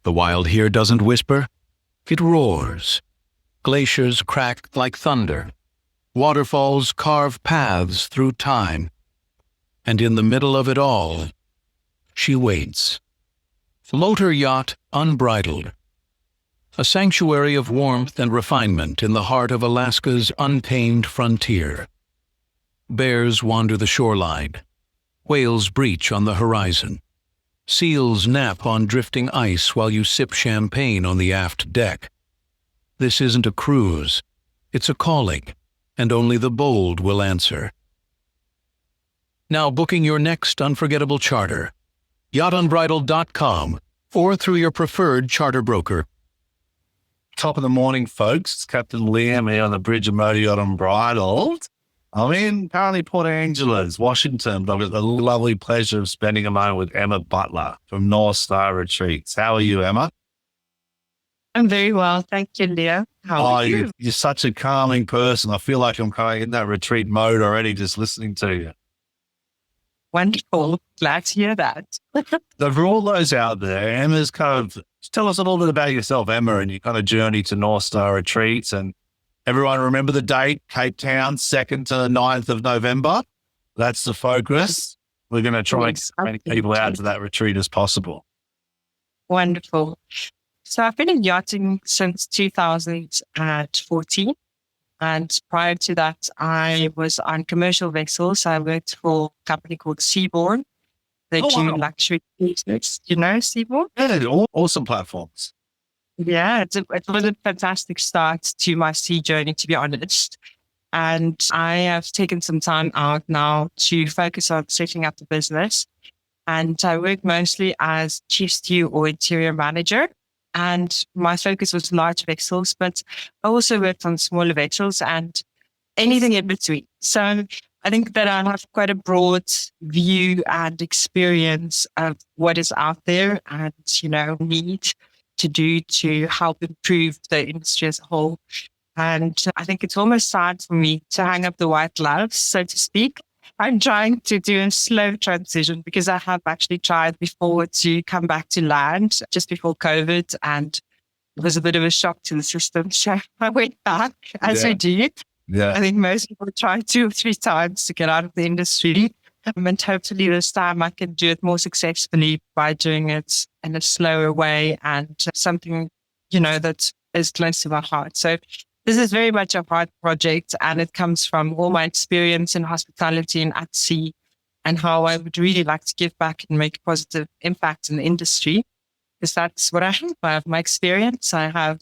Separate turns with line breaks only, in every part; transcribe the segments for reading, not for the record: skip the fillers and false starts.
The wild here doesn't whisper, it roars. Glaciers crack like thunder. Waterfalls carve paths through time. And in the middle of it all, she waits. Motor yacht Unbridled. A sanctuary of warmth and refinement in the heart of Alaska's untamed frontier. Bears wander the shoreline. Whales breach on the horizon. Seals nap on drifting ice while you sip champagne on the aft deck. This isn't a cruise. It's a calling, and only the bold will answer. Now booking your next unforgettable charter. yachtunbridled.com or through your preferred charter broker.
Top of the morning, folks. It's Captain Liam here on the bridge of Motor Yacht Unbridled. I'm in currently Port Angeles, Washington, but I've got the lovely pleasure of spending a moment with Emma Butler from North Star Retreats. How are you, Emma?
I'm very well. Thank you, Leo. How are you?
You're such a calming person. I feel like I'm kind of in that retreat mode already just listening to you.
Wonderful. Glad to hear that.
So for all those out there, Emma's just tell us a little bit about yourself, Emma, and your kind of journey to North Star Retreats. And everyone remember the date, Cape Town, 2nd to 9th of November. That's the focus. We're going to try and get as many people out to that retreat as possible.
Wonderful. So I've been in yachting since 2014. And prior to that, I was on commercial vessels. I worked for a company called Seabourn. They do luxury business. You know Seabourn?
Yeah, awesome platforms.
Yeah, it was a fantastic start to my sea journey, to be honest. And I have taken some time out now to focus on setting up the business. And I work mostly as chief stew or interior manager. And my focus was large vessels, but I also worked on smaller vessels and anything in between. So I think that I have quite a broad view and experience of what is out there and, need to do to help improve the industry as a whole. And I think it's almost time for me to hang up the white gloves, so to speak. I'm trying to do a slow transition because I have actually tried before to come back to land just before COVID, and it was a bit of a shock to the system. So I went back, as I do.
Yeah.
I think most people try 2 or 3 times to get out of the industry. And hopefully this time I can do it more successfully by doing it in a slower way and something, that is close to my heart. So this is very much a heart project, and it comes from all my experience in hospitality and at sea and how I would really like to give back and make a positive impact in the industry, because that's what I have. I have my experience, I have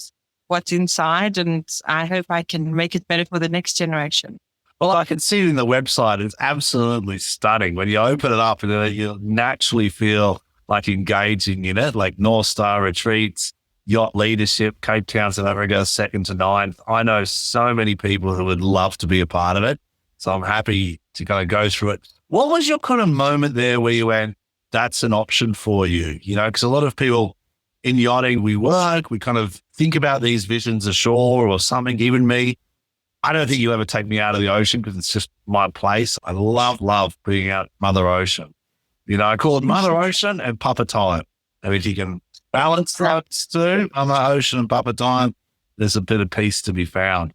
what's inside, and I hope I can make it better for the next generation.
Well, I can see it in the website. It's absolutely stunning. When you open it up, you naturally feel like engaging in it, like North Star Retreats, yacht leadership, Cape Town, South Africa, 2nd to 9th. I know so many people who would love to be a part of it. So I'm happy to kind of go through it. What was your kind of moment there where you went, that's an option for you? Because a lot of people in yachting, we kind of think about these visions ashore or something. Even me, I don't think you ever take me out of the ocean because it's just my place. I love being out Mother Ocean. I call it Mother Ocean and Papa Time. I mean, if you can balance those two, Mother Ocean and Papa Time, there's a bit of peace to be found.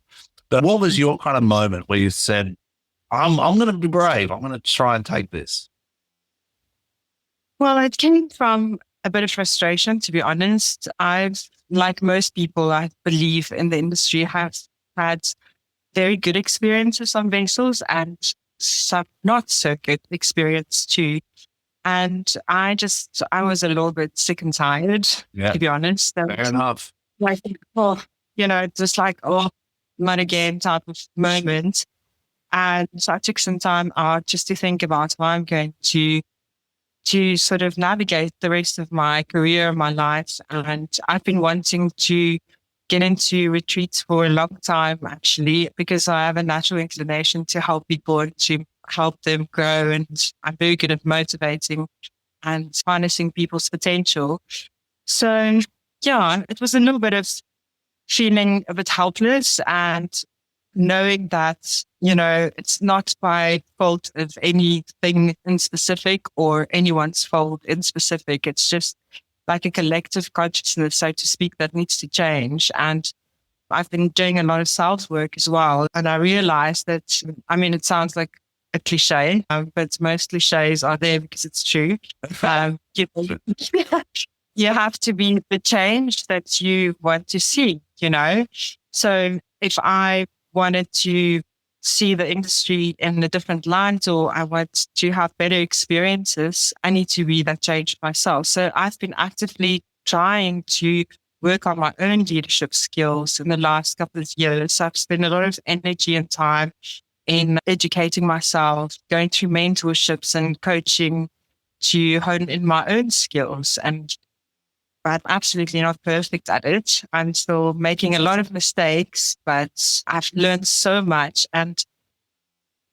But what was your kind of moment where you said, I'm going to be brave. I'm going to try and take this?
Well, it came from a bit of frustration, to be honest. Like most people, I believe in the industry, have had very good experiences on vessels and some not so good experience too. And I was a little bit sick and tired, to be honest.
Fair enough.
Like, just like, not again type of moment. And so I took some time out just to think about how I'm going to sort of navigate the rest of my career, my life. And I've been wanting to get into retreats for a long time, actually, because I have a natural inclination to help people and to help them grow. And I'm very good at motivating and harnessing people's potential. So, it was a little bit of feeling a bit helpless and knowing that, it's not by fault of anything in specific or anyone's fault in specific. It's just like a collective consciousness, so to speak, that needs to change. And I've been doing a lot of self work as well. And I realized that, I mean, it sounds like a cliche, but most cliches are there because it's true. You, you have to be the change that you want to see, you know? So if I wanted to see the industry in a different light, or I want to have better experiences, I need to be that change myself. So I've been actively trying to work on my own leadership skills in the last couple of years. I've spent a lot of energy and time in educating myself, going through mentorships and coaching to hone in my own skills. And I'm absolutely not perfect at it. I'm still making a lot of mistakes, but I've learned so much. And,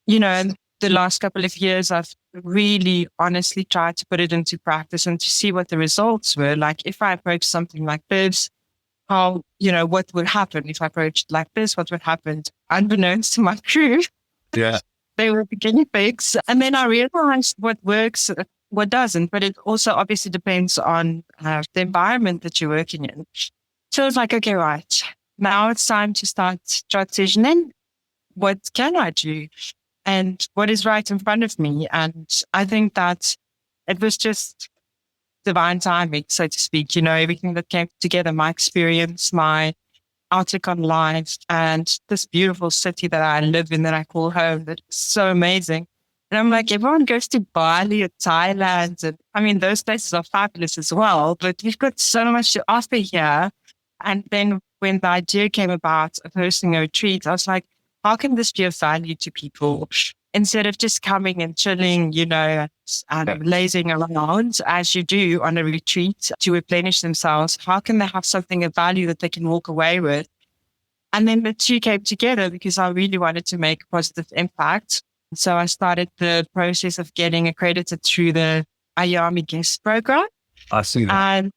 you know, in the last couple of years, I've really honestly tried to put it into practice and to see what the results were. Like if I approach something like this, how, you know, what would happen if I approached like this? What would happen? Unbeknownst to my crew.
Yeah.
They were the guinea pigs. And then I realized what works, what doesn't. But it also obviously depends on the environment that you're working in. So it's like, okay, right. Now it's time to start transitioning. What can I do? And what is right in front of me? And I think that it was just divine timing, so to speak. You know, everything that came together, my experience, my outlook on life, and this beautiful city that I live in that I call home, that's so amazing. And I'm like, everyone goes to Bali or Thailand. And I mean, those places are fabulous as well, but we've got so much to offer here. And then when the idea came about of hosting a retreat, I was like, how can this be of value to people? Instead of just coming and chilling, you know, and lazing around as you do on a retreat to replenish themselves, how can they have something of value that they can walk away with? And then the two came together because I really wanted to make a positive impact. So I started the process of getting accredited through the IAMI guest program.
I see that.
And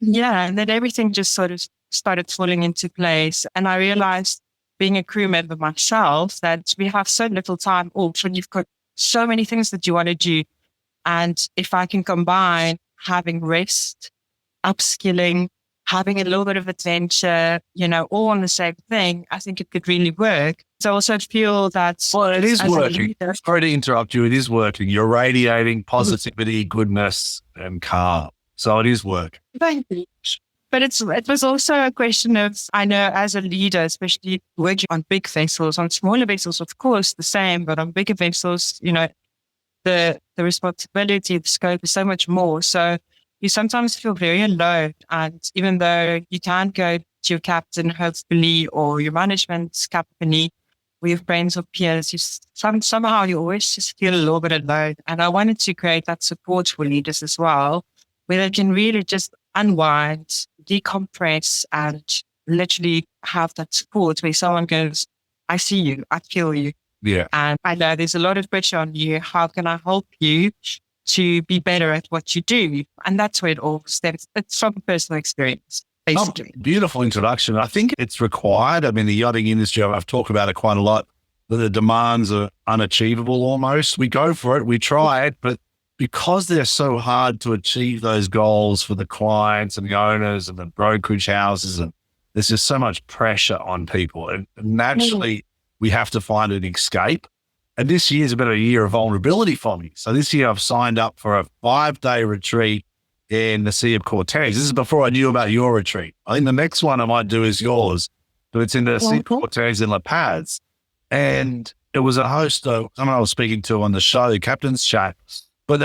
yeah, and then everything just sort of started falling into place. And I realized, being a crew member myself, that we have so little time off when you've got so many things that you want to do. And if I can combine having rest, upskilling, having a little bit of adventure, you know, all on the same thing, I think it could really work. So I also feel that...
Well, it is working. Sorry to interrupt you. It is working. You're radiating positivity, goodness, and calm. So it is working.
Thank you. But it was also a question of, I know as a leader, especially working on big vessels, on smaller vessels, of course, the same, but on bigger vessels, you know, the responsibility, the scope is so much more. So you sometimes feel very alone. And even though you can't go to your captain, hopefully, or your management company, or your friends or peers, somehow you always just feel a little bit alone. And I wanted to create that support for leaders as well, where they can really just unwind, decompress, and literally have that support where someone goes, I see you, I feel you.
Yeah.
And I know there's a lot of pressure on you. How can I help you to be better at what you do? And that's where it all stems. It's from personal experience, basically.
Beautiful introduction. I think it's required. I mean, the yachting industry, I've talked about it quite a lot, that the demands are unachievable almost. We go for it, we try it, but because they're so hard to achieve those goals for the clients and the owners and the brokerage houses, and there's just so much pressure on people. And naturally, we have to find an escape. And this year's been a year of vulnerability for me. So this year I've signed up for a 5-day retreat in the Sea of Cortez. This is before I knew about your retreat. I think the next one I might do is yours, but it's in the Sea of Cortez in La Paz. And it was a host, someone I was speaking to on the show, the Captain's Chat. But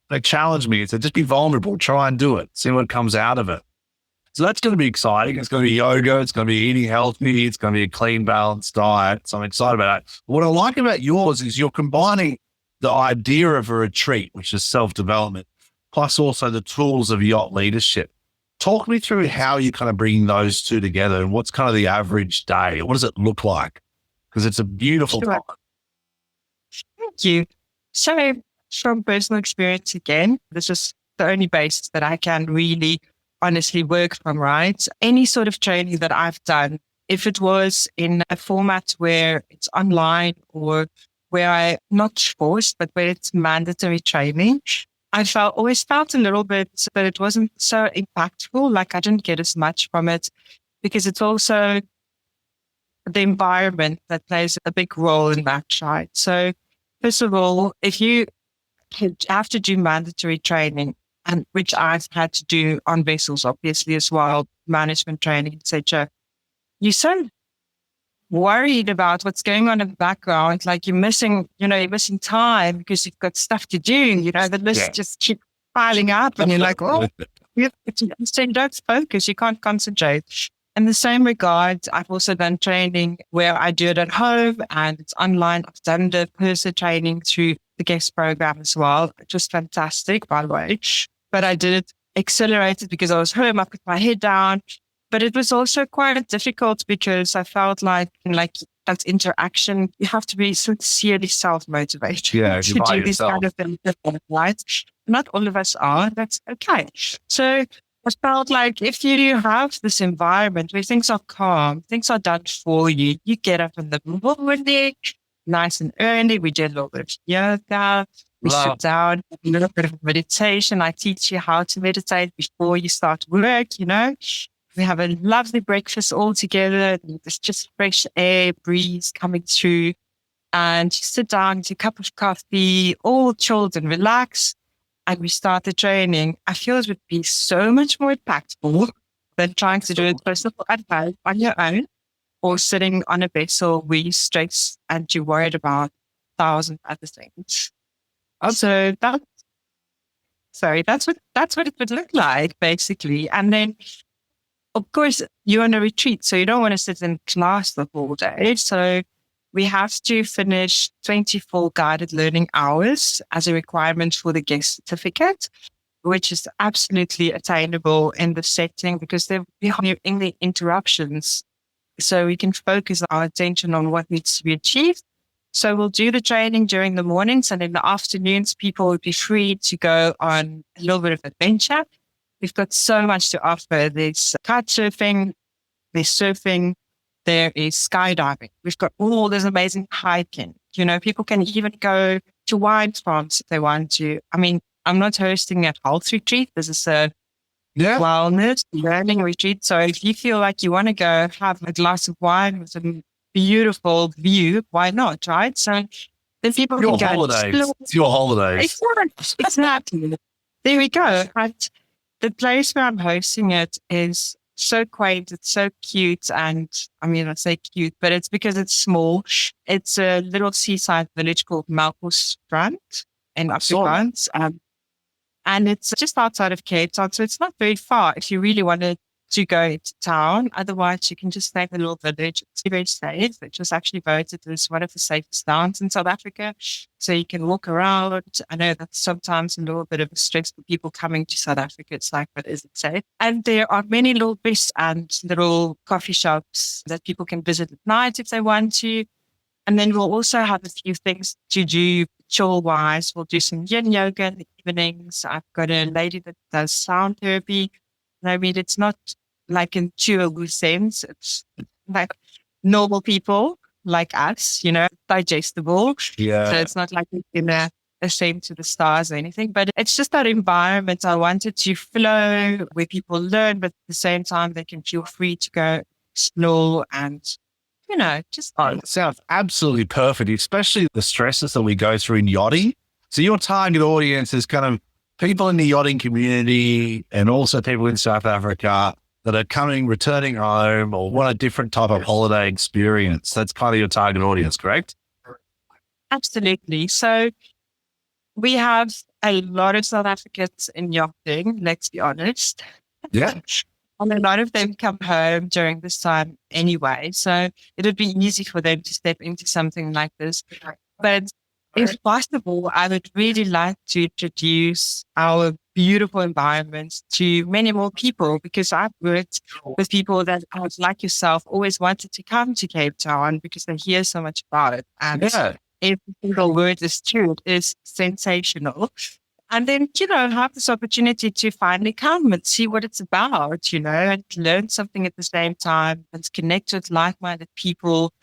they challenged me. It said, just be vulnerable, try and do it, see what comes out of it. So that's going to be exciting. It's going to be yoga. It's going to be eating healthy. It's going to be a clean, balanced diet. So I'm excited about that. What I like about yours is you're combining the idea of a retreat, which is self-development, plus also the tools of yacht leadership. Talk me through how you kind of bring those two together and what's kind of the average day. What does it look like? Because it's a beautiful time.
Thank you. So from personal experience again, this is the only basis that I can really honestly work from, right? Any sort of training that I've done, if it was in a format where it's online or where I not forced, but where it's mandatory training, I always felt a little bit that it wasn't so impactful. Like I didn't get as much from it because it's also the environment that plays a big role in that, right? So first of all, if you have to do mandatory training, and which I've had to do on vessels, obviously as well, management training, etc. You're so worried about what's going on in the background, like you're missing time because you've got stuff to do. The list just keep piling up, and you're like, oh, so don't focus. You can't concentrate. In the same regard, I've also done training where I do it at home and it's online. I've done the person training through the guest program as well, which was fantastic, by the way. But I did it accelerated because I was home. I put my head down. But it was also quite difficult because I felt like that interaction, you have to be sincerely self-motivated to do these kind of things, right? Not all of us are. That's okay. So I felt like if you have this environment where things are calm, things are done for you, you get up in the morning, nice and early. We did a little bit of yoga. We sit down, a little bit of meditation. I teach you how to meditate before you start work, We have a lovely breakfast all together. There's just fresh air, breeze coming through. And you sit down, get a cup of coffee, all chilled and relax. And we start the training. I feel it would be so much more impactful than trying to do it first of all at home on your own or sitting on a vessel where you stress and you're worried about 1,000 other things. So that's what it would look like, basically. And then, of course, you're on a retreat, so you don't want to sit in class the whole day. So we have to finish 24 guided learning hours as a requirement for the guest certificate, which is absolutely attainable in the setting because there will be any interruptions. So we can focus our attention on what needs to be achieved. So we'll do the training during the mornings, and in the afternoons, people will be free to go on a little bit of adventure. We've got so much to offer. There's kite surfing, there's surfing, there is skydiving. We've got all this amazing hiking. People can even go to wine farms if they want to. I mean, I'm not hosting a health retreat. This is a wellness learning retreat. So if you feel like you want to go have a glass of wine with a beautiful view, why not, right? So then people can go.
It's your holidays.
Exactly. There we go. Right. The place where I'm hosting it is so quaint. It's so cute. And I mean, I say cute, but it's because it's small. It's a little seaside village called Melkbosstrand in Afrikaans. And it's just outside of Cape Town. So it's not very far if you really wanted to go to town. Otherwise, you can just stay in a little village. It's very safe. It was actually voted as one of the safest towns in South Africa. So you can walk around. I know that's sometimes a little bit of a stress for people coming to South Africa. It's like, but is it safe? And there are many little bits and little coffee shops that people can visit at night if they want to. And then we'll also have a few things to do chill-wise. We'll do some yin yoga in the evenings. I've got a lady that does sound therapy. I mean, it's not like in chewable sense. It's like normal people like us, digestible.
Yeah.
So it's not like ashamed to the stars or anything, but it's just that environment. I wanted to flow where people learn, but at the same time, they can feel free to go explore and, just.
Oh, it sounds absolutely perfect, especially the stresses that we go through in yachting. So your target audience is kind of people in the yachting community and also people in South Africa that are returning home or want a different type of holiday experience. That's kind of your target audience, correct?
Absolutely. So we have a lot of South Africans in yachting, let's be honest.
Yeah.
And a lot of them come home during this time anyway. So it would be easy for them to step into something like this. But if possible, I would really like to introduce our beautiful environments to many more people because I've worked with people that, like yourself, always wanted to come to Cape Town because they hear so much about it. And every single word is true. It is sensational. And then, have this opportunity to finally come and see what it's about, and learn something at the same time and connect with like-minded people.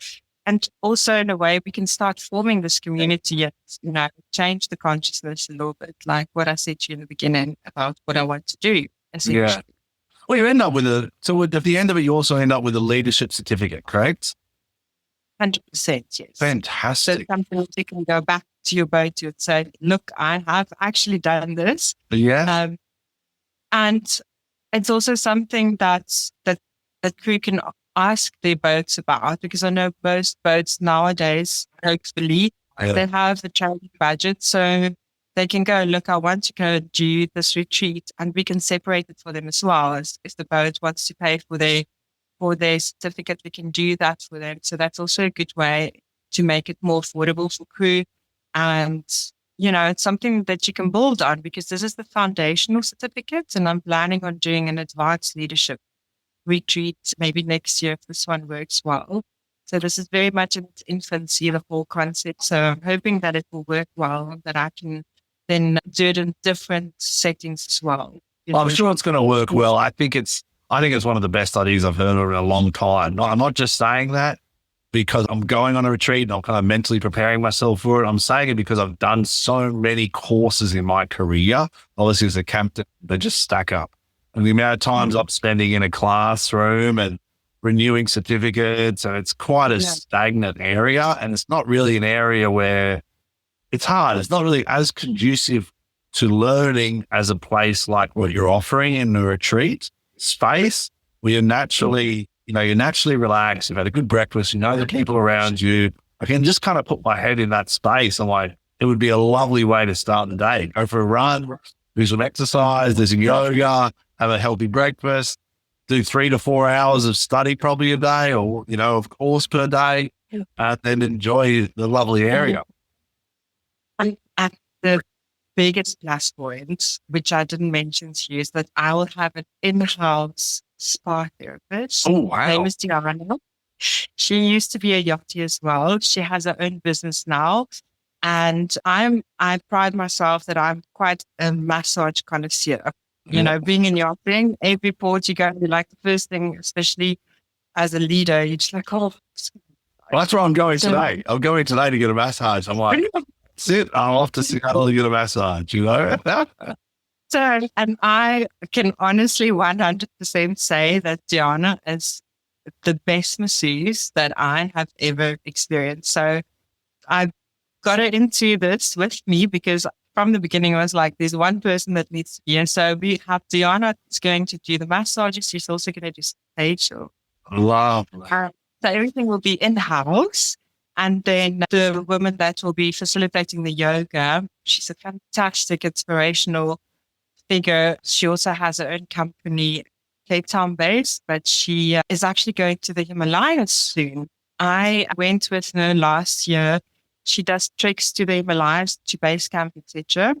And also in a way, we can start forming this community and, change the consciousness a little bit, like what I said to you in the beginning about what I want to do.
Yeah. Well, you end up with at the end of it, you also end up with a leadership certificate, correct?
100%, yes.
Fantastic.
So something you can go back to your boat and say, look, I have actually done this.
Yeah.
And it's also something that crew can ask their boats about, because I know most boats nowadays, hopefully, they have the training budget. So they can go, look, I want to go do this retreat, and we can separate it for them as well. If the boat wants to pay for their certificate, we can do that for them. So that's also a good way to make it more affordable for crew. And, it's something that you can build on, because this is the foundational certificate, and I'm planning on doing an advanced leadership retreat maybe next year if this one works well. So this is very much in its infancy, the whole concept. So I'm hoping that it will work well, that I can then do it in different settings as well.
I'm sure it's going to work well. I think it's one of the best ideas I've heard of in a long time. I'm not just saying that because I'm going on a retreat and I'm kind of mentally preparing myself for it. I'm saying it because I've done so many courses in my career. Obviously, as a captain, they just stack up. And the amount of times I'm spending in a classroom and renewing certificates, and it's quite a stagnant area. And it's not really an area where it's hard. It's not really as conducive to learning as a place like what you're offering in the retreat space, where you're naturally relaxed. You've had a good breakfast. You know the people around you. I can just kind of put my head in that space. I'm like, it would be a lovely way to start the day. Go for a run, do some exercise, do some yoga, have a healthy breakfast, do 3 to 4 hours of study probably a day, or, of course per day, and then enjoy the lovely area.
And the biggest plus point, which I didn't mention to you, is that I will have an in-house spa therapist.
Oh, wow.
Her name is Diana. She used to be a yachty as well. She has her own business now. And I pride myself that I'm quite a massage connoisseur. Being in yachting, every port you go, like the first thing, especially as a leader, you're just like, oh.
Well, that's where I'm going today. I'm going today to get a massage. I'm like, I'm off to Seattle to get a massage,
So, and I can honestly 100% say that Diana is the best masseuse that I have ever experienced. So I got her into this with me because from the beginning, I was like, there's one person that needs to be here. So we have Diana that's going to do the massages. She's also going to do facial.
Wow.
So everything will be in-house. And then the woman that will be facilitating the yoga, she's a fantastic, inspirational figure. She also has her own company, Cape Town based, but she is actually going to the Himalayas soon. I went with her last year. She does treks to the Himalayas, to base camp, etc.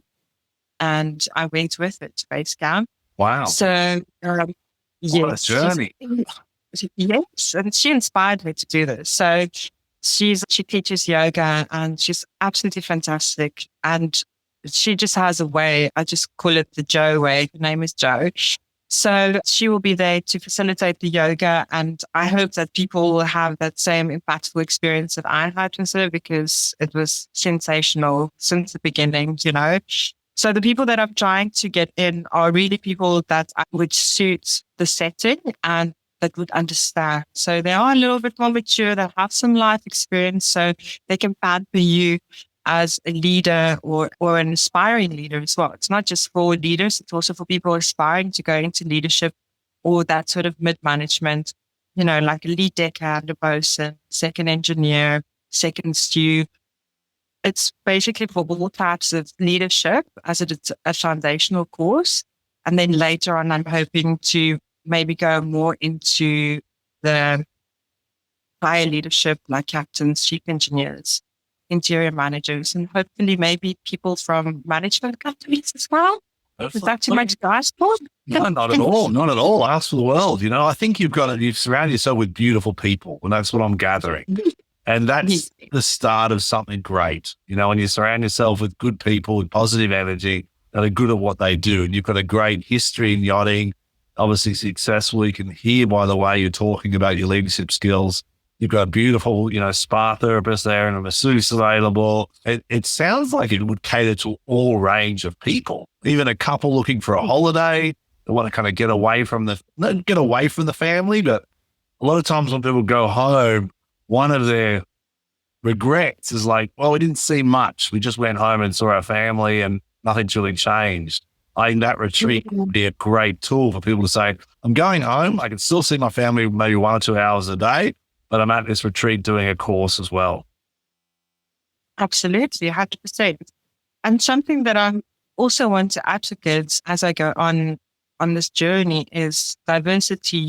And I went with her to base camp.
Wow.
So,
what a journey.
Yes, and she inspired me to do this. So she teaches yoga and she's absolutely fantastic. And she just has a way, I just call it the Jo way. Her name is Jo. So she will be there to facilitate the yoga. And I hope that people will have that same impactful experience that I had with her, because it was sensational since the beginning, So the people that I'm trying to get in are really people that would suit the setting and that would understand. So they are a little bit more mature, they have some life experience, so they can pamper you as a leader or an aspiring leader as well. It's not just for leaders, it's also for people aspiring to go into leadership or that sort of mid-management, like a lead deckhand, a bosun, second engineer, second stew. It's basically for all types of leadership, as it's a foundational course. And then later on, I'm hoping to maybe go more into the higher leadership, like captains, chief engineers, interior managers, and hopefully maybe people from management companies as well. Is that too much to ask for?
No, not at all. Not at all. Ask for the world. I think you've surrounded yourself with beautiful people, and that's what I'm gathering. And that's the start of something great. When you surround yourself with good people, with positive energy, that are good at what they do, and you've got a great history in yachting, obviously successful. You can hear by the way you're talking about your leadership skills. You've got a beautiful, spa therapist there and a masseuse available. It sounds like it would cater to all range of people, even a couple looking for a holiday. They want to kind of get away from the family. But a lot of times when people go home, one of their regrets is like, well, we didn't see much. We just went home and saw our family and nothing's really changed. I think that retreat would be a great tool for people to say, I'm going home. I can still see my family maybe 1 or 2 hours a day, but I'm at this retreat doing a course as well.
Absolutely, 100%. And something that I also want to advocate as I go on this journey is diversity,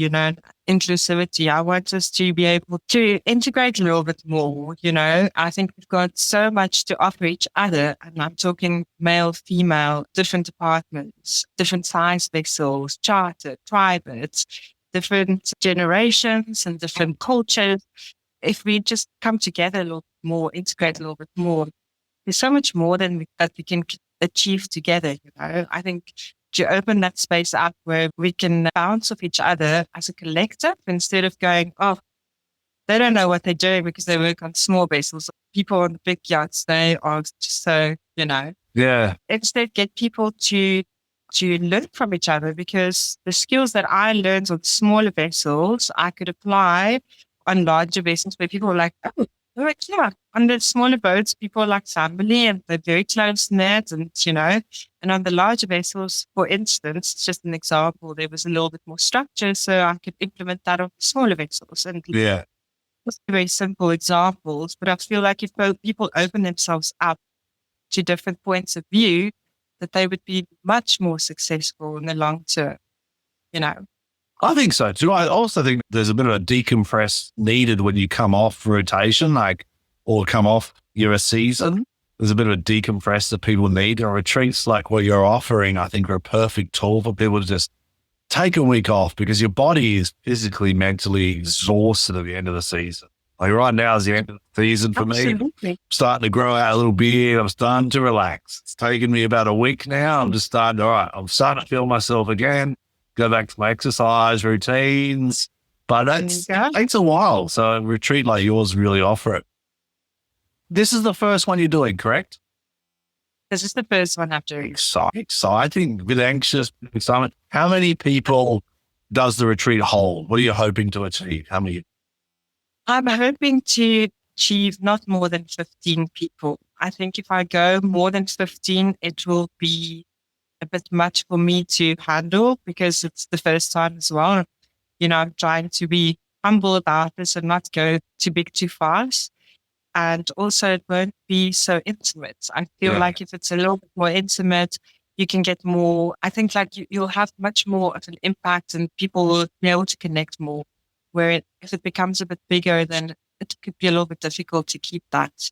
inclusivity. I want us to be able to integrate a little bit more, I think we've got so much to offer each other. And I'm talking male, female, different departments, different size vessels, chartered, private, different generations and different cultures. If we just come together a little more, integrate a little bit more, there's so much more that we can achieve together. I think to open that space up where we can bounce off each other as a collective instead of going, oh, they don't know what they're doing because they work on small vessels. People on the big yachts, they are just so,
Yeah.
Instead, get people to learn from each other, because the skills that I learned on smaller vessels, I could apply on larger vessels where people are like, oh, yeah, on the smaller boats, people are like family and they're very close knit and, and on the larger vessels, for instance, it's just an example, there was a little bit more structure. So I could implement that on smaller vessels. And
Yeah.
just very simple examples. But I feel like if people open themselves up to different points of view, that they would be much more successful in the long term,
I think so too. I also think there's a bit of a decompress needed when you come off rotation, or come off a season. There's a bit of a decompress that people need. And retreats like what you're offering, I think, are a perfect tool for people to just take a week off, because your body is physically, mentally exhausted at the end of the season. Like right now is the end of the season for me. I'm starting to grow out a little beard. I'm starting to relax. It's taken me about a week now. I'm starting to feel myself again. Go back to my exercise routines, but it takes a while. So a retreat like yours really offer it. This is the first one you're doing, correct?
This is the first one I'm doing.
Exciting, a bit anxious, excitement. How many people does the retreat hold? What are you hoping to achieve? How many?
I'm hoping to achieve not more than 15 people. I think if I go more than 15, it will be a bit much for me to handle, because it's the first time as well. I'm trying to be humble about this and not go too big too fast. And also it won't be so intimate. I feel like if it's a little bit more intimate, you can get more, I think like you'll have much more of an impact and people will be able to connect more. Where if it becomes a bit bigger, then it could be a little bit difficult to keep that,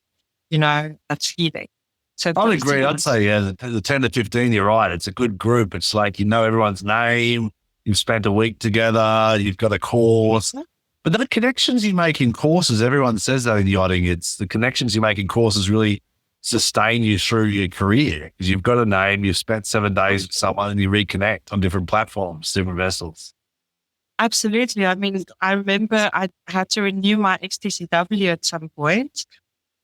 that feeling. So
I'd agree. I'd say, the 10 to 15, you're right. It's a good group. It's like, everyone's name. You've spent a week together. You've got a course. But the connections you make in courses, everyone says that in yachting. It's the connections you make in courses really sustain you through your career, because you've got a name, you've spent 7 days with someone and you reconnect on different platforms, different vessels.
Absolutely. I mean, I remember I had to renew my XTCW at some point.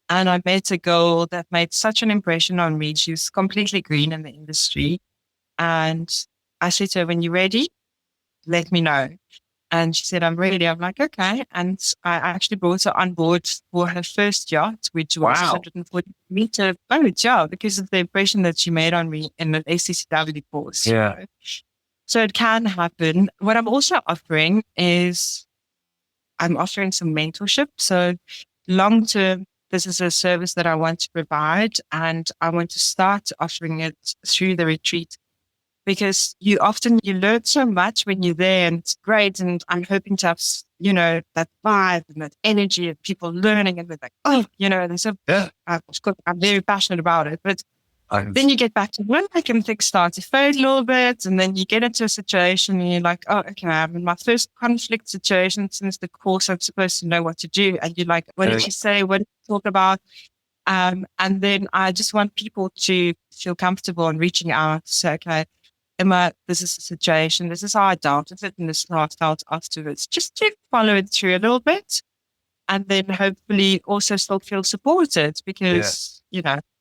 And I met a girl that made such an impression on me. She was completely green in the industry. And I said to her, when you're ready, let me know. And she said, I'm ready. I'm like, okay. And I actually brought her on board for her first yacht, which was 140-meter boat, because of the impression that she made on me in the ACCW course.
Yeah.
So it can happen. What I'm also offering is I'm offering some mentorship. So long-term, this is a service that I want to provide, and I want to start offering it through the retreat, because you learn so much when you're there, and it's great. And I'm hoping to have, that vibe and that energy of people learning, and they're like, there's of course, I'm very passionate about it, but then you get back to work and things start to fade a little bit. And then you get into a situation and you're like, oh, okay, I'm in my first conflict situation since the course. I'm supposed to know what to do. And you're like, what did she say? What did she talk about? And then I just want people to feel comfortable in reaching out to say, okay, Emma, this is the situation. This is how I dealt with it. And this is how I felt afterwards. Just to follow it through a little bit. and then hopefully also still feel supported because,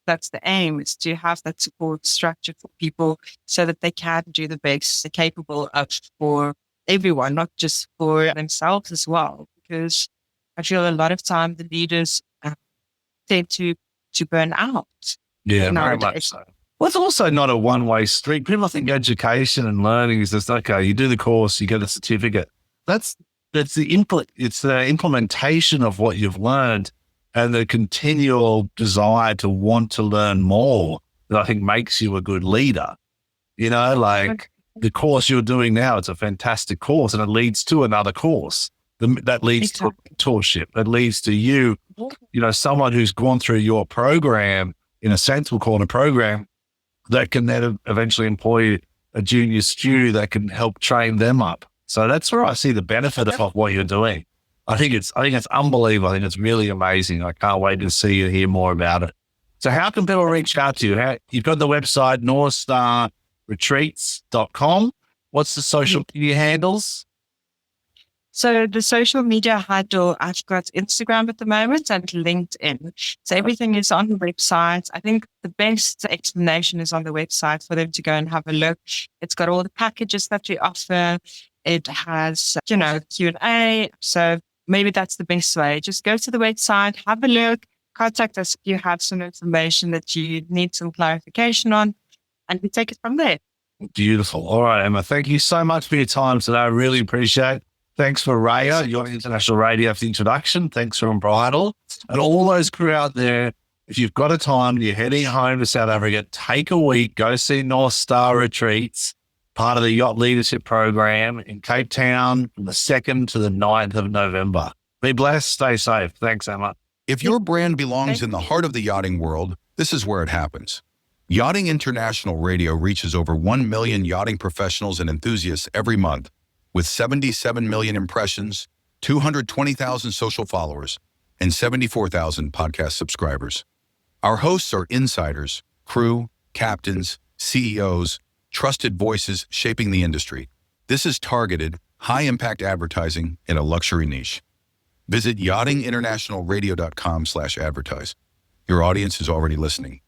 that's the aim, is to have that support structure for people so that they can do the best they're capable of for everyone, not just for themselves as well. Because I feel a lot of time the leaders tend to burn out.
Yeah, very
nowadays.
much so. Well, it's also not a one-way street. People think education and learning is just, okay, you do the course, you get a certificate. It's the implementation of what you've learned and the continual desire to want to learn more that I think makes you a good leader. Like the course you're doing now, it's a fantastic course, and it leads to another course. That leads to a mentorship. That leads to you, someone who's gone through your program, in a sense, we'll call it a program, that can then eventually employ a junior stew that can help train them up. So that's where I see the benefit of what you're doing. I think it's unbelievable. I think it's really amazing. I can't wait to see you hear more about it. So how can people reach out to you? You've got the website, northstarretreats.com. What's the social media handles?
So the social media handle, I've got Instagram at the moment and LinkedIn. So everything is on the website. I think the best explanation is on the website for them to go and have a look. It's got all the packages that we offer. It has, Q&A. So maybe that's the best way. Just go to the website, have a look, contact us if you have some information that you need some clarification on, and we take it from there.
Beautiful. All right, Emma, thank you so much for your time today. I really appreciate it. Thanks for Raya, your international radio, for the introduction. Thanks for Unbridled. And all those crew out there, if you've got a time, you're heading home to South Africa, take a week, go see North Star Retreats, part of the Yacht Leadership Program in Cape Town from the 2nd to the 9th of November. Be blessed. Stay safe. Thanks, Emma.
If your brand belongs in the heart of the yachting world, this is where it happens. Yachting International Radio reaches over 1 million yachting professionals and enthusiasts every month, with 77 million impressions, 220,000 social followers, and 74,000 podcast subscribers. Our hosts are insiders, crew, captains, CEOs, trusted voices shaping the industry. This is targeted, high-impact advertising in a luxury niche. Visit yachtinginternationalradio.com/advertise. Your audience is already listening.